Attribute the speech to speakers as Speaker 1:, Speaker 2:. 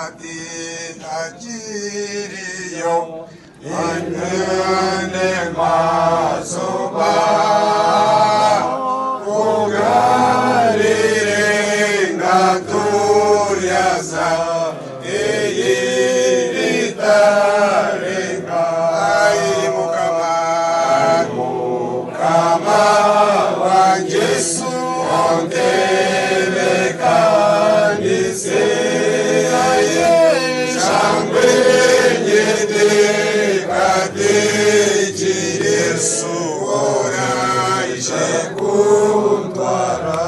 Speaker 1: Ati ajiriyo anene masoba ugarire ngaturyasa eyiritarenga mukama wa Yesu onterekanise Yesu ora ije kuntwara